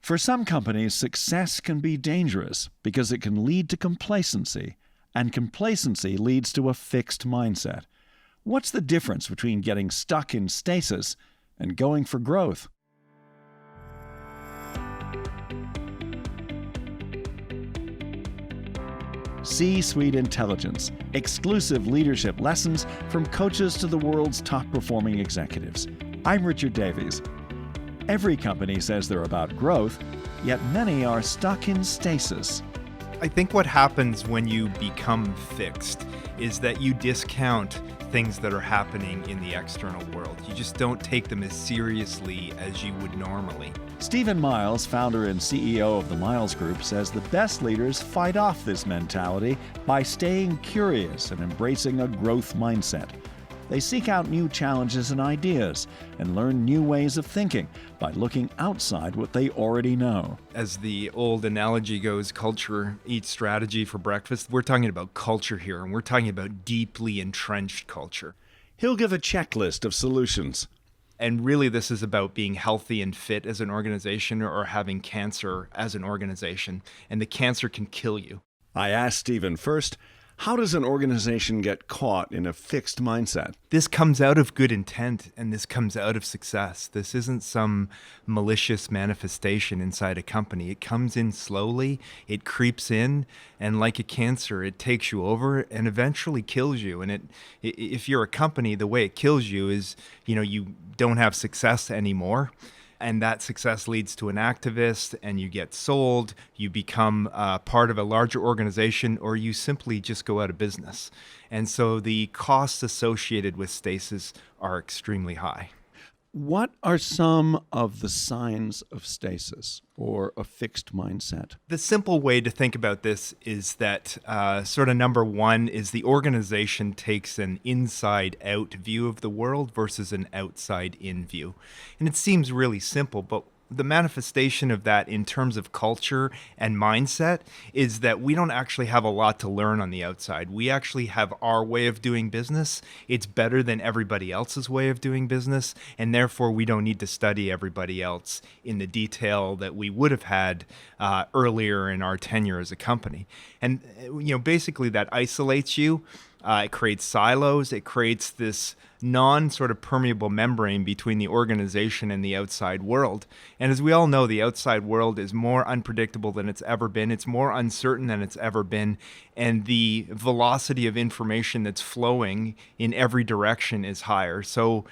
For some companies, success can be dangerous because it can lead to complacency, and complacency leads to a fixed mindset. What's the difference between getting stuck in stasis and going for growth? C-Suite Intelligence, exclusive leadership lessons from coaches to the world's top-performing executives. I'm Richard Davies. Every company says they're about growth, yet many are stuck in stasis. I think what happens when you become fixed is that you discount things that are happening in the external world. You just don't take them as seriously as you would normally. Stephen Miles, founder and CEO of the Miles Group, says the best leaders fight off this mentality by staying curious and embracing a growth mindset. They seek out new challenges and ideas and learn new ways of thinking by looking outside what they already know. As the old analogy goes, culture eats strategy for breakfast. We're talking about culture here, and we're talking about deeply entrenched culture. He'll give a checklist of solutions. And really, this is about being healthy and fit as an organization or having cancer as an organization. And the cancer can kill you. I asked Stephen first, how does an organization get caught in a fixed mindset? This comes out of good intent, and this comes out of success. This isn't some malicious manifestation inside a company. It comes in slowly, it creeps in, and like a cancer, it takes you over and eventually kills you. And if you're a company, the way it kills you is, you don't have success anymore. And that success leads to an activist, and you get sold, you become part of a larger organization, or you simply just go out of business. And so the costs associated with stasis are extremely high. What are some of the signs of stasis or a fixed mindset? The simple way to think about this is that sort of number one is the organization takes an inside-out view of the world versus an outside-in view. And it seems really simple, but the manifestation of that in terms of culture and mindset is that we don't actually have a lot to learn on the outside. We actually have our way of doing business. It's better than everybody else's way of doing business, and therefore we don't need to study everybody else in the detail that we would have had earlier in our tenure as a company. And basically that isolates you. It creates silos. It creates this sort of permeable membrane between the organization and the outside world. And as we all know, the outside world is more unpredictable than it's ever been. It's more uncertain than it's ever been. And the velocity of information that's flowing in every direction is higher. So,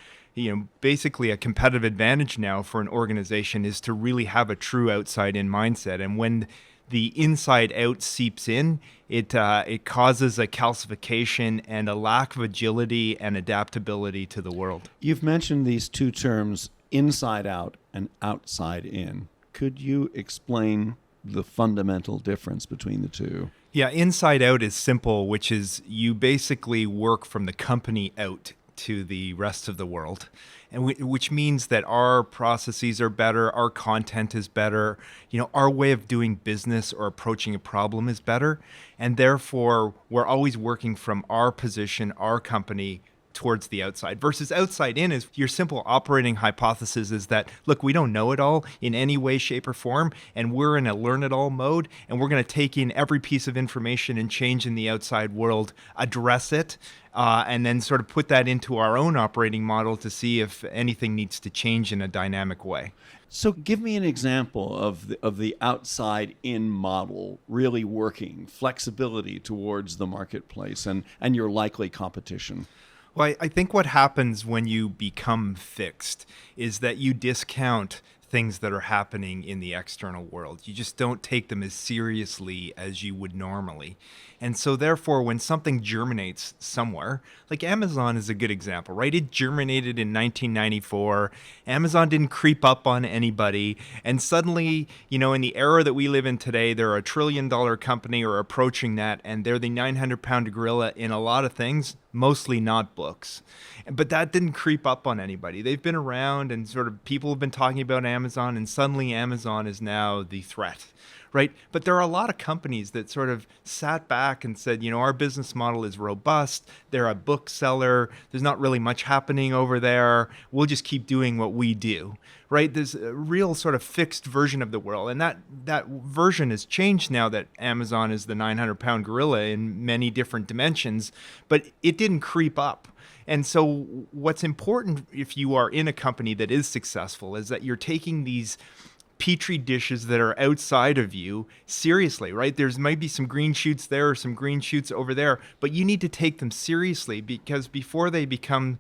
basically a competitive advantage now for an organization is to really have a true outside-in mindset. And when the inside out seeps in, it causes a calcification and a lack of agility and adaptability to the world. You've mentioned these two terms, inside out and outside in. Could you explain the fundamental difference between the two? Yeah, inside out is simple, which is you basically work from the company out to the rest of the world, and which means that our processes are better, our content is better, our way of doing business or approaching a problem is better, and therefore we're always working from our position, our company, towards the outside. Versus outside in is your simple operating hypothesis is that, look, we don't know it all in any way, shape, or form, and we're in a learn it all mode, and we're going to take in every piece of information and change in the outside world, address it, and then sort of put that into our own operating model to see if anything needs to change in a dynamic way. So give me an example of the outside-in model really working, flexibility towards the marketplace and your likely competition. Well, I think what happens when you become fixed is that you discount things that are happening in the external world. You just don't take them as seriously as you would normally. And so therefore, when something germinates somewhere, like Amazon is a good example, right? It germinated in 1994. Amazon didn't creep up on anybody. And suddenly, in the era that we live in today, they're a $1 trillion company or approaching that, and they're the 900-pound gorilla in a lot of things, mostly not books. But that didn't creep up on anybody. They've been around, and sort of people have been talking about Amazon, and suddenly Amazon is now the threat, right? But there are a lot of companies that sort of sat back and said, our business model is robust. They're a bookseller. There's not really much happening over there. We'll just keep doing what we do, right? There's a real sort of fixed version of the world. And that version has changed now that Amazon is the 900-pound gorilla in many different dimensions, but it didn't creep up. And so what's important if you are in a company that is successful is that you're taking these petri dishes that are outside of you seriously, right? There's might be some green shoots there or some green shoots over there, but you need to take them seriously, because before they become,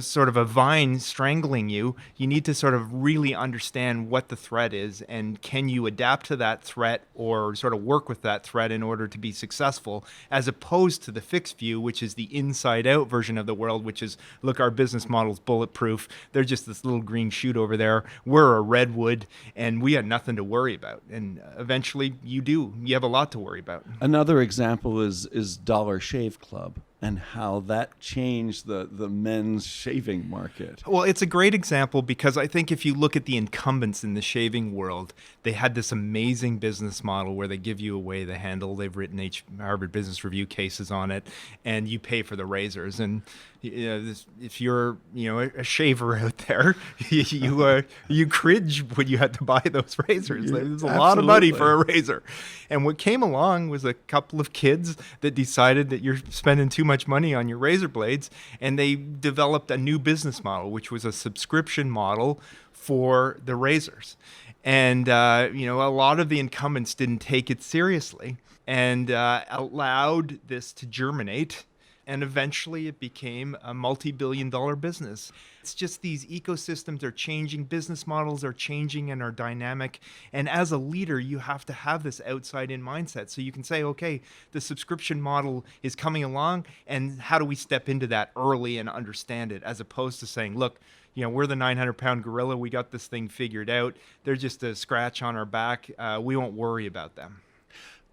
sort of a vine strangling you, you need to sort of really understand what the threat is, and can you adapt to that threat or sort of work with that threat in order to be successful, as opposed to the fixed view, which is the inside out version of the world, which is, look, our business model's bulletproof. They're just this little green shoot over there. We're a redwood and we had nothing to worry about. And eventually you have a lot to worry about. Another example is Dollar Shave Club, and how that changed the men's shaving market. Well, it's a great example because I think if you look at the incumbents in the shaving world, they had this amazing business model where they give you away the handle. They've written Harvard Business Review cases on it, and you pay for the razors. And if you're a shaver out there, you cringe when you had to buy those razors. There's a lot of money for a razor. And what came along was a couple of kids that decided that you're spending too much money on your razor blades, and they developed a new business model, which was a subscription model for the razors. And a lot of the incumbents didn't take it seriously and allowed this to germinate. And eventually it became a multi-billion-dollar business. It's just these ecosystems are changing, business models are changing and are dynamic. And as a leader, you have to have this outside-in mindset. So you can say, okay, the subscription model is coming along, and how do we step into that early and understand it, as opposed to saying, look, we're the 900-pound gorilla. We got this thing figured out. They're just a scratch on our back. We won't worry about them.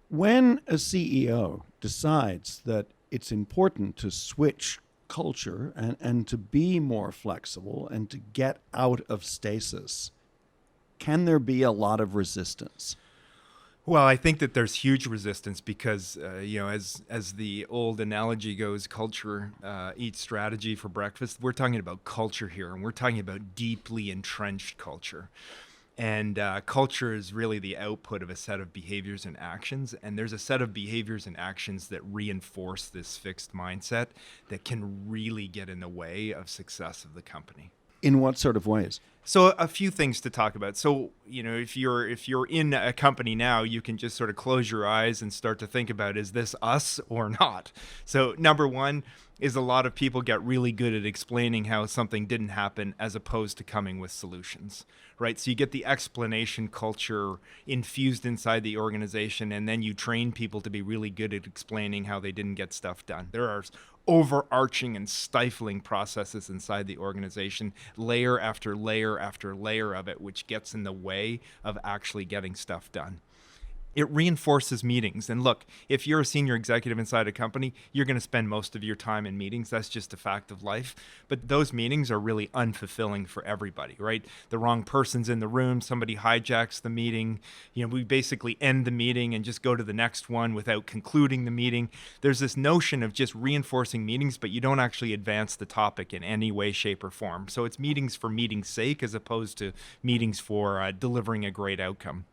When a CEO decides that it's important to switch culture and to be more flexible and to get out of stasis, can there be a lot of resistance? Well, I think that there's huge resistance because, as the old analogy goes, culture eats strategy for breakfast. We're talking about culture here, and we're talking about deeply entrenched culture. And culture is really the output of a set of behaviors and actions. And there's a set of behaviors and actions that reinforce this fixed mindset that can really get in the way of success of the company. In what sort of ways? So a few things to talk about. So, if you're in a company now, you can just sort of close your eyes and start to think about, is this us or not? So number one is a lot of people get really good at explaining how something didn't happen as opposed to coming with solutions, right? So you get the explanation culture infused inside the organization, and then you train people to be really good at explaining how they didn't get stuff done. There are overarching and stifling processes inside the organization, layer after layer after layer of it, which gets in the way of actually getting stuff done. It reinforces meetings. And look, if you're a senior executive inside a company, you're going to spend most of your time in meetings. That's just a fact of life. But those meetings are really unfulfilling for everybody, right? The wrong person's in the room. Somebody hijacks the meeting. We basically end the meeting and just go to the next one without concluding the meeting. There's this notion of just reinforcing meetings, but you don't actually advance the topic in any way, shape, or form. So it's meetings for meeting's sake as opposed to meetings for delivering a great outcome.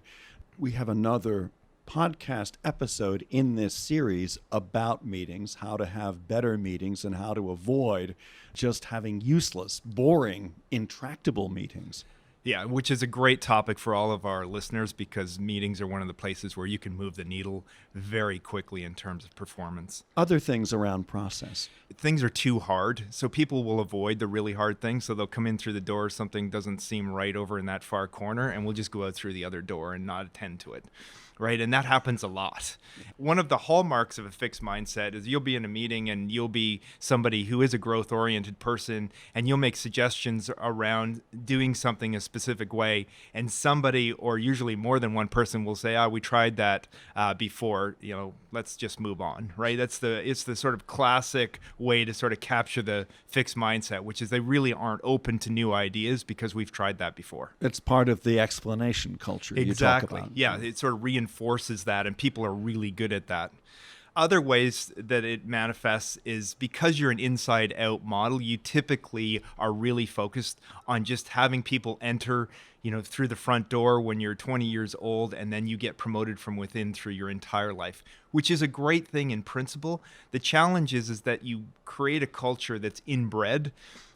We have another podcast episode in this series about meetings, how to have better meetings and how to avoid just having useless, boring, intractable meetings. Yeah, which is a great topic for all of our listeners because meetings are one of the places where you can move the needle very quickly in terms of performance. Other things around process. Things are too hard, so people will avoid the really hard things. So they'll come in through the door, something doesn't seem right over in that far corner, and we'll just go out through the other door and not attend to it. Right. And that happens a lot. One of the hallmarks of a fixed mindset is you'll be in a meeting and you'll be somebody who is a growth oriented person, and you'll make suggestions around doing something a specific way. And somebody, or usually more than one person, will say, we tried that before, let's just move on. Right. It's the sort of classic way to sort of capture the fixed mindset, which is they really aren't open to new ideas because we've tried that before. It's part of the explanation culture exactly. You talk about. Yeah. It sort of reinforces reinforces that, and people are really good at that. Other ways that it manifests is because you're an inside out model, you typically are really focused on just having people enter, through the front door when you're 20 years old, and then you get promoted from within through your entire life, which is a great thing in principle. The challenge is that you create a culture that's inbred,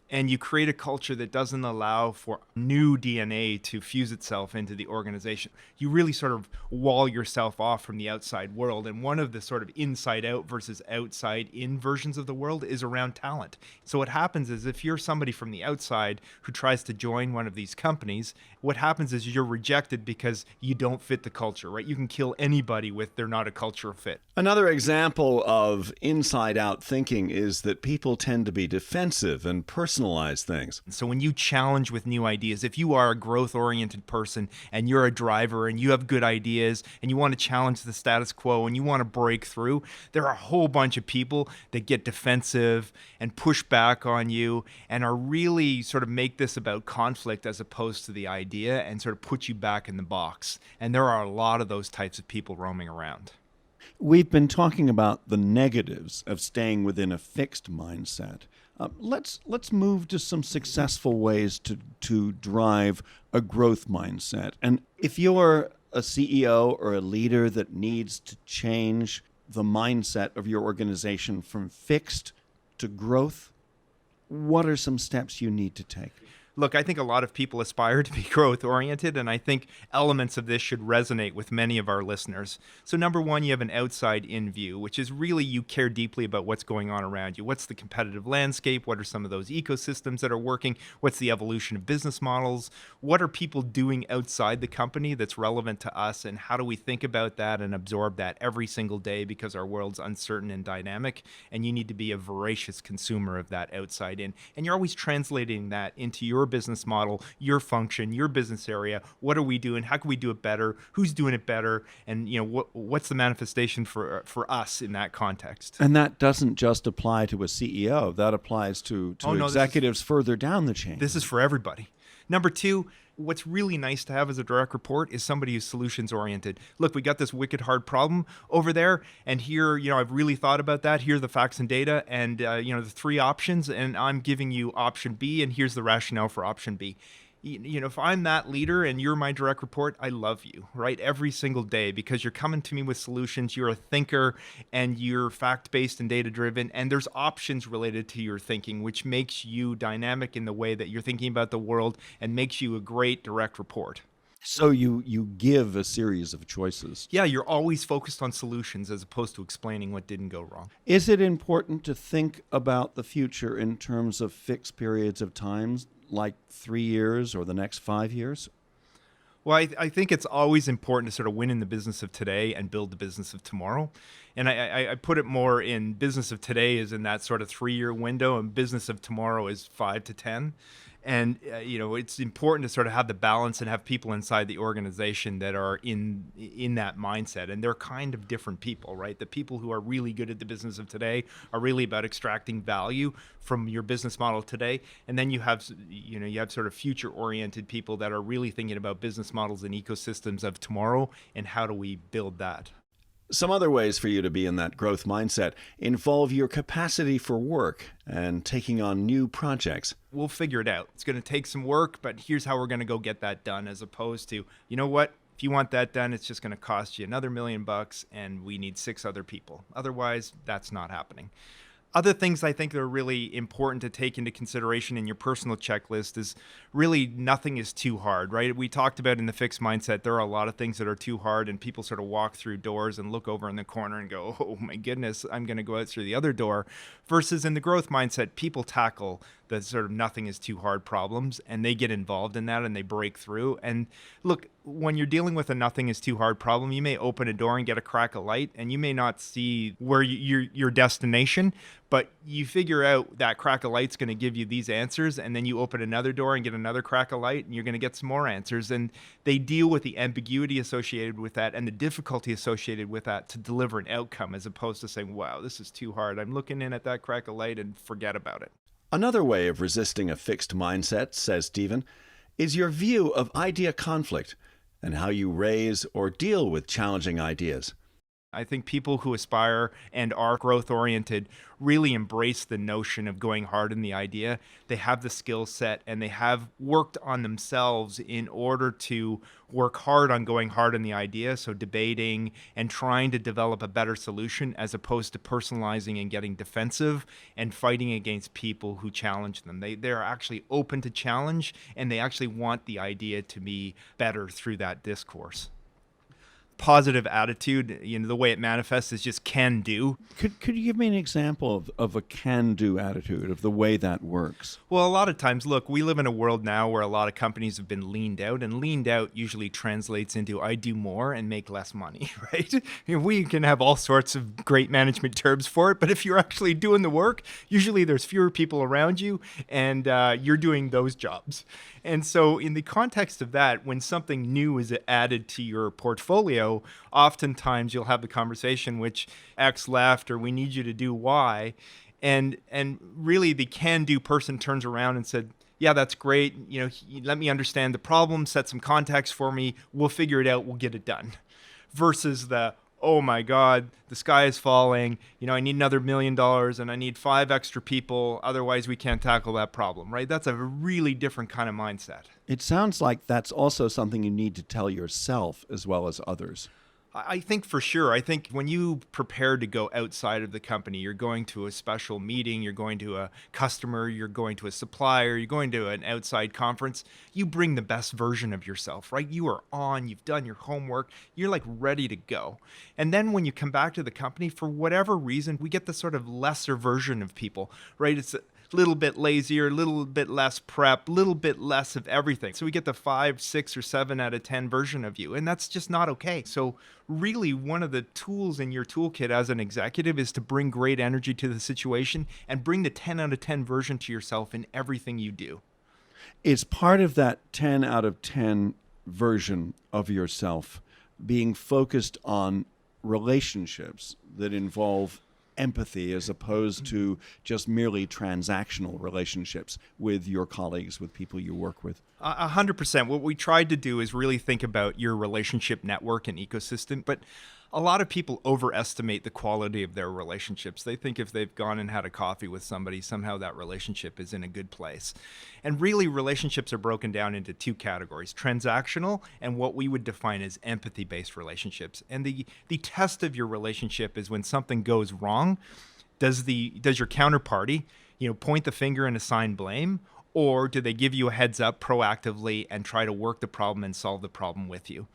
and you create a culture that doesn't allow for new DNA to fuse itself into the organization. You really sort of wall yourself off from the outside world. And one of the sort of inside out versus outside in versions of the world is around talent. So what happens is if you're somebody from the outside who tries to join one of these companies, what happens is you're rejected because you don't fit the culture, right? You can kill anybody with they're not a cultural fit. Another example of inside-out thinking is that people tend to be defensive and personalize things. So when you challenge with new ideas, if you are a growth-oriented person and you're a driver and you have good ideas and you want to challenge the status quo and you want to break through, there are a whole bunch of people that get defensive and push back on you and are really sort of make this about conflict as opposed to the idea and sort of put you back in the box. And there are a lot of those types of people roaming around. We've been talking about the negatives of staying within a fixed mindset. Let's move to some successful ways to drive a growth mindset. And if you're a CEO or a leader that needs to change the mindset of your organization from fixed to growth, what are some steps you need to take? Look, I think a lot of people aspire to be growth-oriented, and I think elements of this should resonate with many of our listeners. So number one, you have an outside-in view, which is really you care deeply about what's going on around you. What's the competitive landscape? What are some of those ecosystems that are working? What's the evolution of business models? What are people doing outside the company that's relevant to us, and how do we think about that and absorb that every single day because our world's uncertain and dynamic, and you need to be a voracious consumer of that outside in. And you're always translating that into your business model, your function, your business area. What are we doing? How can we do it better? Who's doing it better? And what's the manifestation for us in that context? And that doesn't just apply to a CEO. That applies to executives further down the chain. This is for everybody. Number two, what's really nice to have as a direct report is somebody who's solutions oriented. Look, we got this wicked hard problem over there, and here, I've really thought about that. Here are the facts and data, and the three options, and I'm giving you option B, and here's the rationale for option B. If I'm that leader and you're my direct report, I love you, right? Every single day, because you're coming to me with solutions. You're a thinker and you're fact-based and data-driven, and there's options related to your thinking, which makes you dynamic in the way that you're thinking about the world and makes you a great direct report. So you give a series of choices. Yeah, you're always focused on solutions as opposed to explaining what didn't go wrong. Is it important to think about the future in terms of fixed periods of time, like 3 years or the next 5 years? Well, I think it's always important to sort of win in the business of today and build the business of tomorrow. And I put it more in business of today is in that sort of 3-year window, and business of tomorrow is 5 to 10. And, it's important to sort of have the balance and have people inside the organization that are in that mindset. And they're kind of different people, right? The people who are really good at the business of today are really about extracting value from your business model today. And then you have sort of future oriented people that are really thinking about business models and ecosystems of tomorrow and how do we build that. Some other ways for you to be in that growth mindset involve your capacity for work and taking on new projects. We'll figure it out. It's going to take some work, but here's how we're going to go get that done, as opposed to, you know what? If you want that done, it's just going to cost you another $1 million and we need 6 other people. Otherwise, that's not happening. Other things I think that are really important to take into consideration in your personal checklist is really nothing is too hard, right? We talked about in the fixed mindset, there are a lot of things that are too hard and people sort of walk through doors and look over in the corner and go, oh my goodness, I'm going to go out through the other door. Versus in the growth mindset, people tackle the sort of nothing is too hard problems and they get involved in that and they break through. And look, when you're dealing with a nothing is too hard problem, you may open a door and get a crack of light and you may not see where your destination, but you figure out that crack of light's going to give you these answers, and then you open another door and get another crack of light and you're going to get some more answers. And they deal with the ambiguity associated with that and the difficulty associated with that to deliver an outcome, as opposed to saying, wow, this is too hard. I'm looking in at that crack of light and forget about it. Another way of resisting a fixed mindset, says Stephen, is your view of idea conflict. and how you raise or deal with challenging ideas. I think people who aspire and are growth oriented really embrace the notion of going hard in the idea. They have the skill set and they have worked on themselves in order to work hard on going hard in the idea. So debating and trying to develop a better solution as opposed to personalizing and getting defensive and fighting against people who challenge them. They're actually open to challenge and they actually want the idea to be better through that discourse. Positive attitude, the way it manifests is just can do. Could you give me an example of a can-do attitude, of the way that works? Well, a lot of times, look, we live in a world now where a lot of companies have been leaned out, and leaned out usually translates into I do more and make less money, right? We can have all sorts of great management terms for it, but if you're actually doing the work, usually there's fewer people around you, and you're doing those jobs. And so in the context of that, when something new is added to your portfolio, oftentimes you'll have the conversation which X left or we need you to do Y. And really the can-do person turns around and said, yeah, that's great. Let me understand the problem, set some context for me. We'll figure it out. We'll get it done. Versus the, oh my God, the sky is falling. I need another $1 million and I need 5 extra people. Otherwise, we can't tackle that problem, right? That's a really different kind of mindset. It sounds like that's also something you need to tell yourself as well as others. I think for sure. I think when you prepare to go outside of the company, you're going to a special meeting, you're going to a customer, you're going to a supplier, you're going to an outside conference, you bring the best version of yourself, right? You are on, you've done your homework, you're like ready to go. And then when you come back to the company, for whatever reason, we get the sort of lesser version of people, right? It's little bit lazier, a little bit less prep, a little bit less of everything. So we get the 5, 6, or 7 out of 10 version of you, and that's just not okay. So really, one of the tools in your toolkit as an executive is to bring great energy to the situation and bring the 10 out of 10 version to yourself in everything you do. Is part of that 10 out of 10 version of yourself being focused on relationships that involve empathy as opposed to just merely transactional relationships with your colleagues, with people you work with? 100%. What we tried to do is really think about your relationship network and ecosystem, but a lot of people overestimate the quality of their relationships. They think if they've gone and had a coffee with somebody, somehow that relationship is in a good place. And really, relationships are broken down into 2 categories, transactional and what we would define as empathy-based relationships. And the test of your relationship is when something goes wrong, does your counterparty, point the finger and assign blame, or do they give you a heads up proactively and try to work the problem and solve the problem with you?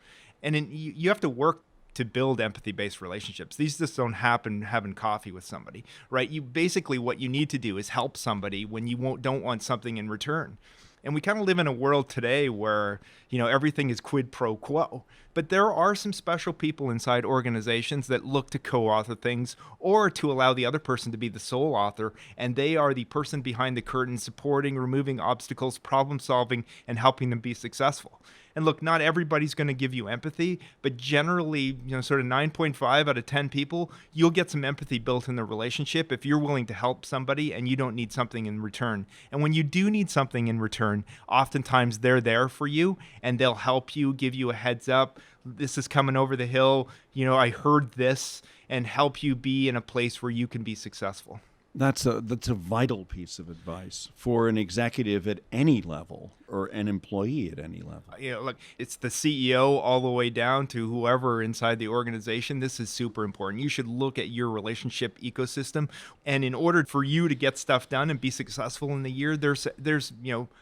And you have to work to build empathy-based relationships. These just don't happen having coffee with somebody, right? You basically, what you need to do is help somebody when you don't want something in return. And we kind of live in a world today where, everything is quid pro quo. But there are some special people inside organizations that look to co-author things or to allow the other person to be the sole author. And they are the person behind the curtain supporting, removing obstacles, problem solving, and helping them be successful. And look, not everybody's going to give you empathy, but generally, sort of 9.5 out of 10 people, you'll get some empathy built in the relationship if you're willing to help somebody and you don't need something in return. And when you do need something in return, oftentimes they're there for you and they'll help you, give you a heads up. This is coming over the hill. I heard this, and help you be in a place where you can be successful. That's a vital piece of advice for an executive at any level or an employee at any level. Look, it's the CEO all the way down to whoever inside the organization. This is super important. You should look at your relationship ecosystem. And in order for you to get stuff done and be successful in the year, there's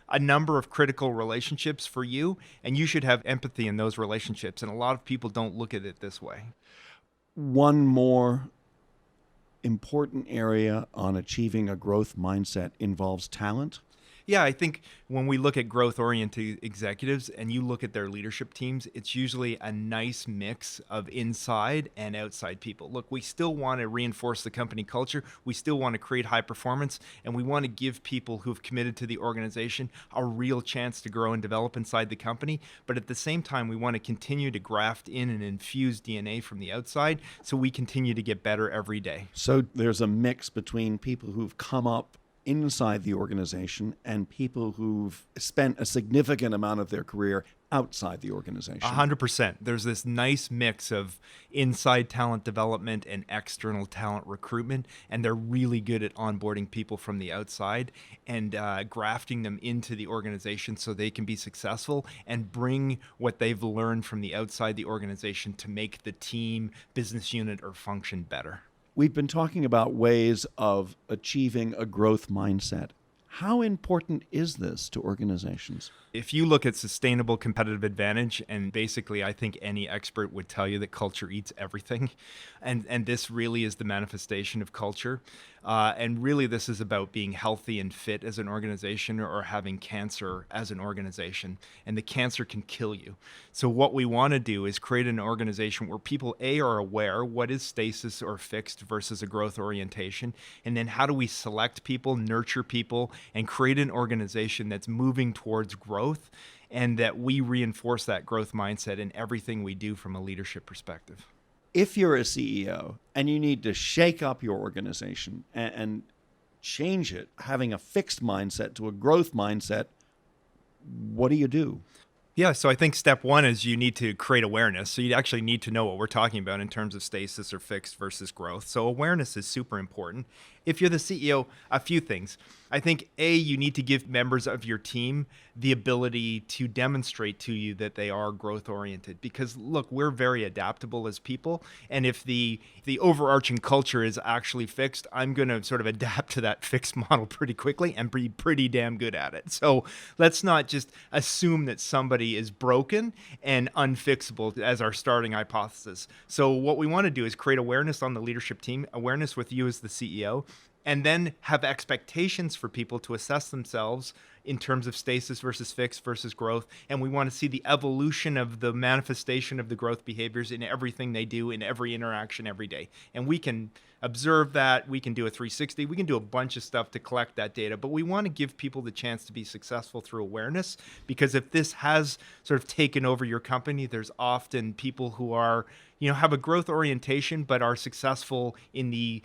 a number of critical relationships for you, and you should have empathy in those relationships. And a lot of people don't look at it this way. One more important area on achieving a growth mindset involves talent. Yeah, I think when we look at growth-oriented executives and you look at their leadership teams, it's usually a nice mix of inside and outside people. Look, we still want to reinforce the company culture. We still want to create high performance, and we want to give people who've committed to the organization a real chance to grow and develop inside the company. But at the same time, we want to continue to graft in and infuse DNA from the outside so we continue to get better every day. So there's a mix between people who've come up inside the organization and people who've spent a significant amount of their career outside the organization? 100%. There's this nice mix of inside talent development and external talent recruitment, and they're really good at onboarding people from the outside and grafting them into the organization so they can be successful and bring what they've learned from the outside the organization to make the team, business unit, or function better. We've been talking about ways of achieving a growth mindset. How important is this to organizations? If you look at sustainable competitive advantage, and basically I think any expert would tell you that culture eats everything, and this really is the manifestation of culture. And really this is about being healthy and fit as an organization or having cancer as an organization, and the cancer can kill you. So what we want to do is create an organization where people are aware what is stasis or fixed versus a growth orientation, and then how do we select people, nurture people, and create an organization that's moving towards growth, and that we reinforce that growth mindset in everything we do from a leadership perspective. If you're a CEO and you need to shake up your organization and change it, having a fixed mindset to a growth mindset, what do you do? Yeah, so I think step one is you need to create awareness. So you actually need to know what we're talking about in terms of stasis or fixed versus growth. So awareness is super important. If you're the CEO, a few things. I think you need to give members of your team the ability to demonstrate to you that they are growth oriented, because look, we're very adaptable as people. And if the overarching culture is actually fixed, I'm going to sort of adapt to that fixed model pretty quickly and be pretty damn good at it. So let's not just assume that somebody is broken and unfixable as our starting hypothesis. So what we want to do is create awareness on the leadership team, awareness with you as the CEO, and then have expectations for people to assess themselves in terms of stasis versus fixed versus growth. And we want to see the evolution of the manifestation of the growth behaviors in everything they do, in every interaction every day. And we can observe that. We can do a 360. We can do a bunch of stuff to collect that data. But we want to give people the chance to be successful through awareness, because if this has sort of taken over your company, there's often people who are, have a growth orientation, but are successful in the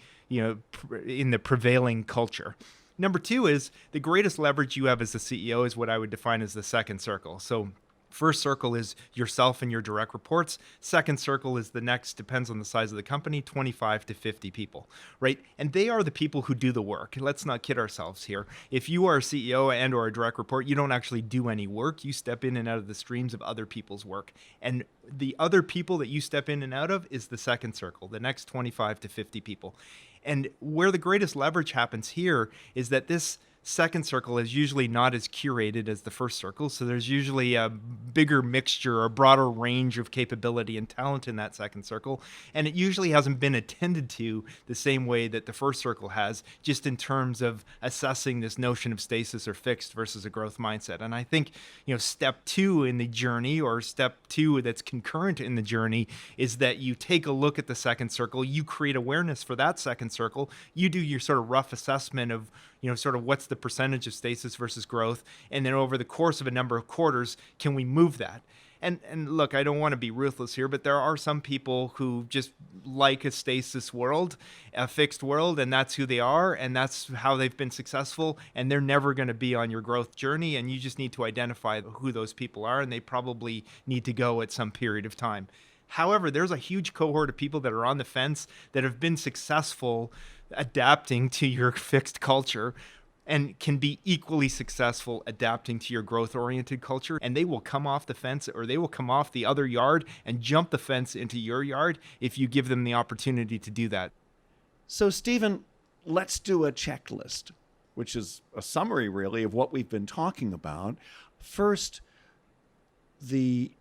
prevailing culture. Number two is the greatest leverage you have as the CEO is what I would define as the second circle. So first circle is yourself and your direct reports. Second circle is the next, depends on the size of the company, 25 to 50 people, right? And they are the people who do the work. Let's not kid ourselves here. If you are a CEO and or a direct report, you don't actually do any work. You step in and out of the streams of other people's work. And the other people that you step in and out of is the second circle, the next 25 to 50 people. And where the greatest leverage happens here is that this second circle is usually not as curated as the first circle. So there's usually a bigger mixture, a broader range of capability and talent in that second circle. And it usually hasn't been attended to the same way that the first circle has, just in terms of assessing this notion of stasis or fixed versus a growth mindset. And I think, step two in the journey, or step two that's concurrent in the journey, is that you take a look at the second circle, you create awareness for that second circle, you do your sort of rough assessment of, sort of what's the percentage of stasis versus growth. And then over the course of a number of quarters, can we move that? And look, I don't want to be ruthless here, but there are some people who just like a stasis world, a fixed world, and that's who they are, and that's how they've been successful, and they're never going to be on your growth journey, and you just need to identify who those people are, and they probably need to go at some period of time. However, there's a huge cohort of people that are on the fence that have been successful adapting to your fixed culture and can be equally successful adapting to your growth-oriented culture. And they will come off the fence, or they will come off the other yard and jump the fence into your yard if you give them the opportunity to do that. So, Stephen, let's do a checklist, which is a summary, really, of what we've been talking about. First, the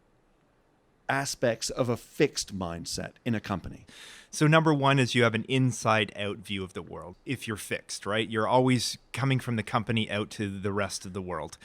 aspects of a fixed mindset in a company. So number one is you have an inside out view of the world. If you're fixed, right? You're always coming from the company out to the rest of the world.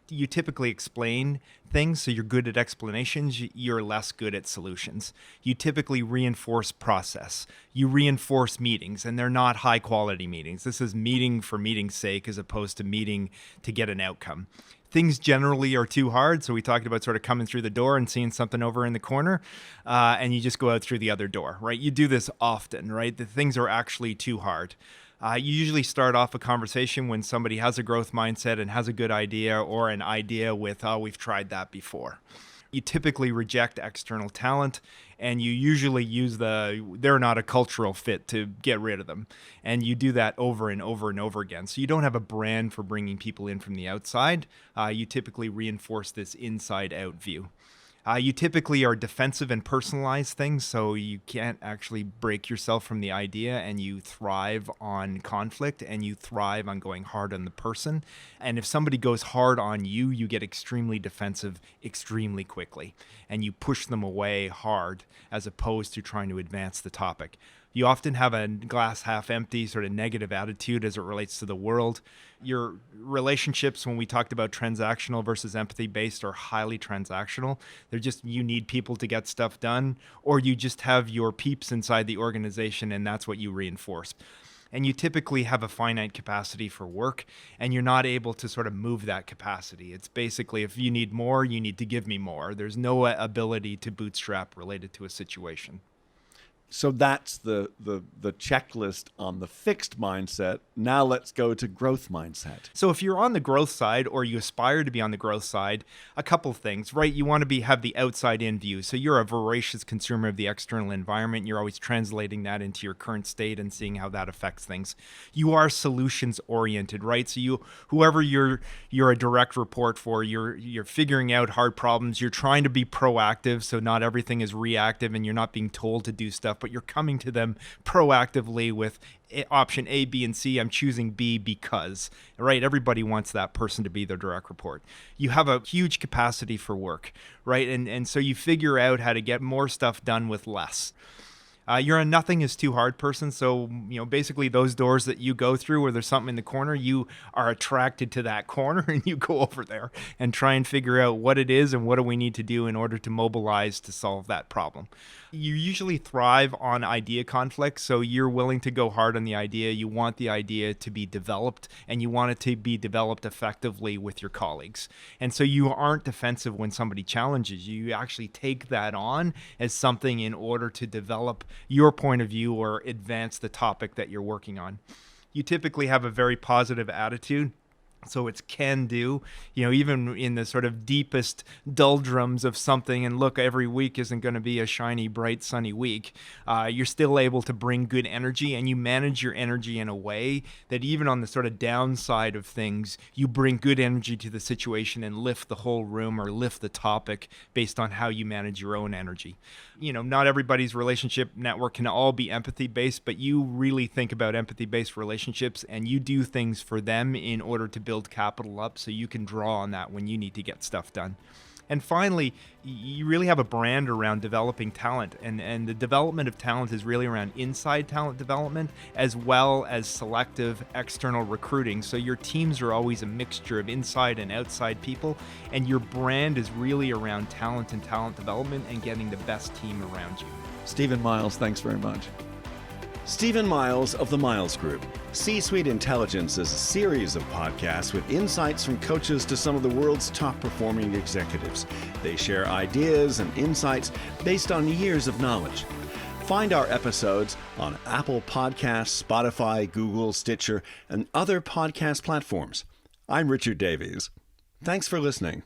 You typically explain things, so you're good at explanations, you're less good at solutions. You typically reinforce process. You reinforce meetings, and they're not high quality meetings. This is meeting for meeting's sake as opposed to meeting to get an outcome. things generally are too hard. So we talked about sort of coming through the door and seeing something over in the corner, and you just go out through the other door, right? You do this often, right? The things are actually too hard. You usually start off a conversation when somebody has a growth mindset and has a good idea, or an idea with, oh, we've tried that before. You typically reject external talent, and you usually use they're not a cultural fit to get rid of them. And you do that over and over and over again. So you don't have a brand for bringing people in from the outside. You typically reinforce this inside out view. You typically are defensive and personalize things, so you can't actually break yourself from the idea, and you thrive on conflict, and you thrive on going hard on the person. And if somebody goes hard on you, you get extremely defensive extremely quickly, and you push them away hard as opposed to trying to advance the topic. You often have a glass half empty sort of negative attitude as it relates to the world. Your relationships, when we talked about transactional versus empathy based, are highly transactional. They're just, you need people to get stuff done, or you just have your peeps inside the organization, and that's what you reinforce. And you typically have a finite capacity for work, and you're not able to sort of move that capacity. It's basically, if you need more, you need to give me more. There's no ability to bootstrap related to a situation. So that's the checklist on the fixed mindset. Now let's go to growth mindset. So if you're on the growth side, or you aspire to be on the growth side, a couple of things, right? You want to have the outside in view. So you're a voracious consumer of the external environment. You're always translating that into your current state and seeing how that affects things. You are solutions oriented, right? So whoever you're a direct report for, you're figuring out hard problems. You're trying to be proactive, so not everything is reactive, and you're not being told to do stuff, but you're coming to them proactively with option A, B, and C. I'm choosing B because, right? Everybody wants that person to be their direct report. You have a huge capacity for work, right? And so you figure out how to get more stuff done with less. You're a nothing is too hard person. So, basically those doors that you go through where there's something in the corner, you are attracted to that corner, and you go over there and try and figure out what it is and what do we need to do in order to mobilize to solve that problem. You usually thrive on idea conflict. So you're willing to go hard on the idea. You want the idea to be developed, and you want it to be developed effectively with your colleagues. And so you aren't defensive when somebody challenges you. You actually take that on as something in order to develop your point of view or advance the topic that you're working on. You typically have a very positive attitude. So it's can do, even in the sort of deepest doldrums of something. And look, every week isn't going to be a shiny, bright, sunny week. You're still able to bring good energy, and you manage your energy in a way that even on the sort of downside of things, you bring good energy to the situation and lift the whole room or lift the topic based on how you manage your own energy. Not everybody's relationship network can all be empathy based, but you really think about empathy based relationships, and you do things for them in order to build capital up so you can draw on that when you need to get stuff done. And finally, you really have a brand around developing talent, and the development of talent is really around inside talent development as well as selective external recruiting. So your teams are always a mixture of inside and outside people, and your brand is really around talent and talent development and getting the best team around you. Stephen Miles, thanks very much. Stephen Miles of the Miles Group. C-Suite Intelligence is a series of podcasts with insights from coaches to some of the world's top performing executives. They share ideas and insights based on years of knowledge. Find our episodes on Apple Podcasts, Spotify, Google, Stitcher, and other podcast platforms. I'm Richard Davies. Thanks for listening.